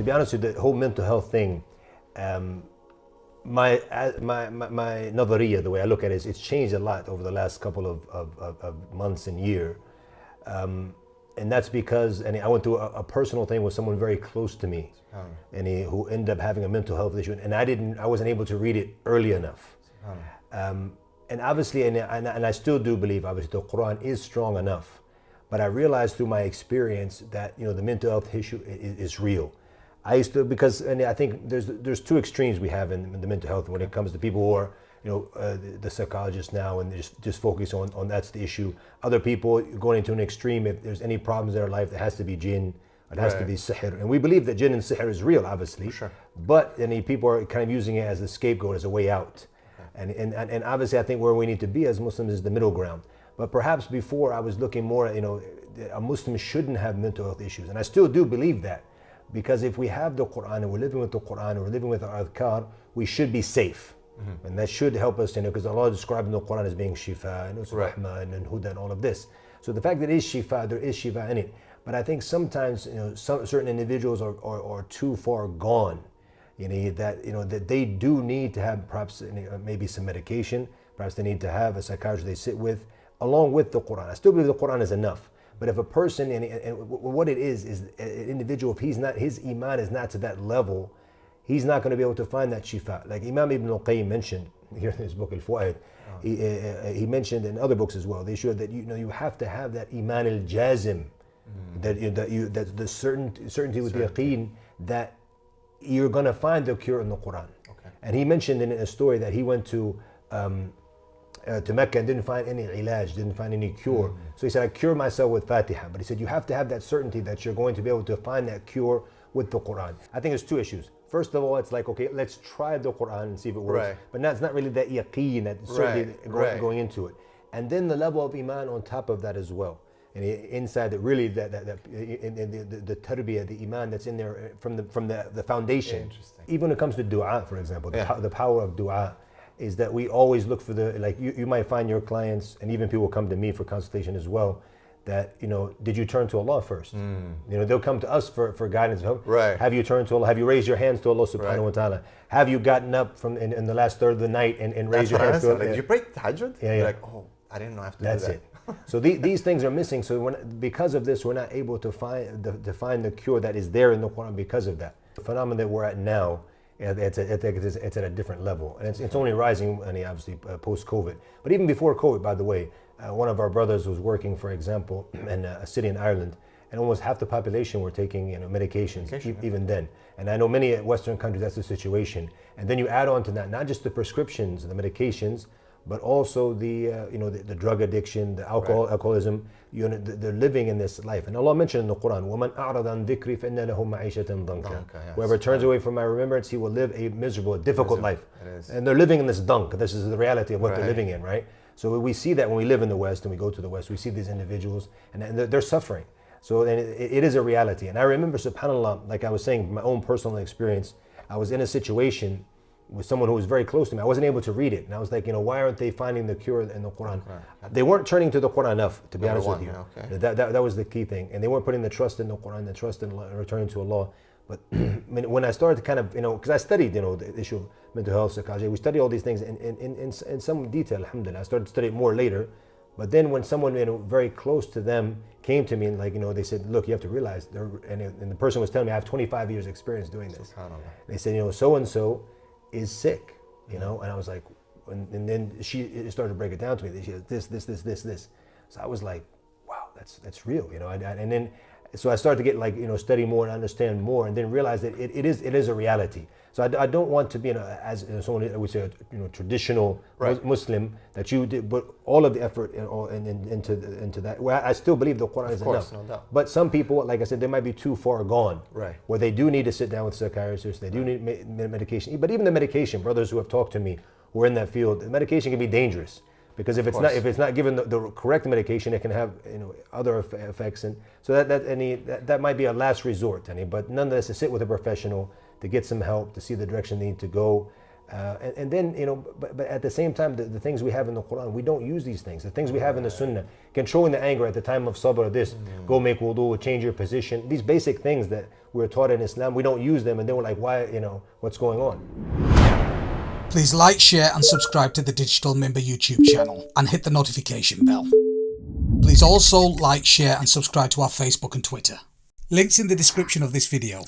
to be honest with you, the whole mental health thing, my nadariya, the way I look at it, is it's changed a lot over the last couple of months and year. And that's because, and I went through a personal thing with someone very close to me, and who ended up having a mental health issue, and I wasn't able to read it early enough. And obviously, and I still do believe, obviously, the Quran is strong enough, but I realized through my experience that the mental health issue is real. I used to, because, and I think there's two extremes we have in the mental health when it comes to people who are the psychologists now, and just focus on that's the issue. Other people going into an extreme, if there's any problems in their life, it has to be jinn, it has to be sihr. And we believe that jinn and sihr is real, obviously. Sure. But people are kind of using it as a scapegoat, as a way out. And obviously I think where we need to be as Muslims is the middle ground. But perhaps before I was looking more at, a Muslim shouldn't have mental health issues. And I still do believe that. Because if we have the Quran and we're living with the Quran and we're living with our adhkar, we should be safe. And that should help us, because Allah described in the Quran as being shifa, and it's rahman and huda and all of this. So the fact that it is shifa, there is shifa in it. But I think sometimes, certain individuals are too far gone, that they do need to have perhaps maybe some medication. Perhaps they need to have a psychiatrist they sit with, along with the Quran. I still believe the Quran is enough. But if a person, and what it is an individual, if his iman is not to that level, he's not going to be able to find that shifa. Like Imam Ibn Al-Qayyim mentioned here in his book Al-Fu'ad, he mentioned in other books as well, they show that you have to have that iman al-jazim, that the certainty with the yaqeen that you're going to find the cure in the Quran. Okay. And he mentioned in a story that he went to Mecca and didn't find any ilaj, didn't find any cure. So he said, I cure myself with Fatiha. But he said, you have to have that certainty that you're going to be able to find that cure with the Quran. I think there's two issues. First of all, it's like, okay, let's try the Quran and see if it works. Right. But it's not really that yaqeen, that certainty going into it. And then the level of iman on top of that as well. And inside that, really, the tarbiyah, the iman that's in there from the foundation. Even when it comes to dua, for example, the power of dua is that we always look for you might find your clients, and even people come to me for consultation as well, that, did you turn to Allah first? They'll come to us for guidance. Right. Have you turned to Allah? Have you raised your hands to Allah subhanahu wa ta'ala? Have you gotten up from in the last third of the night and raised your hands to Allah? Did you pray tahajjud? Yeah. You're like, oh, I didn't know I have to do that. That's it. So these things are missing. So because of this, we're not able to find the cure that is there in the Quran because of that. The phenomenon that we're at now, it's at a different level. And it's only rising, obviously, post-COVID. But even before COVID, by the way, one of our brothers was working, for example, in a city in Ireland, and almost half the population were taking medications, even then. And I know many Western countries, that's the situation. And then you add on to that, not just the prescriptions, the medications, but also the drug addiction, the alcoholism. They're living in this life. And Allah mentioned in the Quran, وَمَنْ أَعْرَضَ عَنْ ذِكْرِي فَإِنَّ لَهُ مَعِيشَةً ضَنْكًا. Whoever turns away from my remembrance, he will live a miserable, difficult life. And they're living in this dunk. This is the reality of what they're living in, right? So we see that when we live in the West and we go to the West, we see these individuals and they're suffering. So it is a reality. And I remember, subhanAllah, like I was saying, my own personal experience, I was in a situation with someone who was very close to me. I wasn't able to read it. And I was like, why aren't they finding the cure in the Quran? They weren't turning to the Quran enough, to be honest with you. That was the key thing. And they weren't putting the trust in the Quran, the trust in Allah, and returning to Allah. But when I started to kind of, because I studied, the issue of mental health, psychology, we studied all these things in some detail, alhamdulillah. I started to study it more later. But then when someone very close to them came to me and they said, look, you have to realize, and the person was telling me, I have 25 years experience doing this. They said, so-and-so is sick, and I was like, and then she started to break it down to me. She has this. So I was like, wow, that's real, and then, so I started to get study more and understand more, and then realize that it is a reality. So I don't want to be as someone would say traditional Muslim that you did, but all of the effort into that. Well, I still believe the Quran is enough. No doubt. But some people, like I said, they might be too far gone. Right. Where they do need to sit down with psychiatrists. They do need medication. But even the medication, brothers who have talked to me who are in that field, the medication can be dangerous. Because if it's not given the correct medication, it can have other effects, and so that might be a last resort. But nonetheless, to sit with a professional, to get some help, to see the direction they need to go, And then, but at the same time, the things we have in the Quran, we don't use these things. The things we have in the Sunnah, controlling the anger at the time of sabr, go make wudu, change your position. These basic things that we're taught in Islam, we don't use them, and then we're like, why, what's going on? Please like, share and subscribe to the Digital Member YouTube channel and hit the notification bell. Please also like, share and subscribe to our Facebook and Twitter. Links in the description of this video.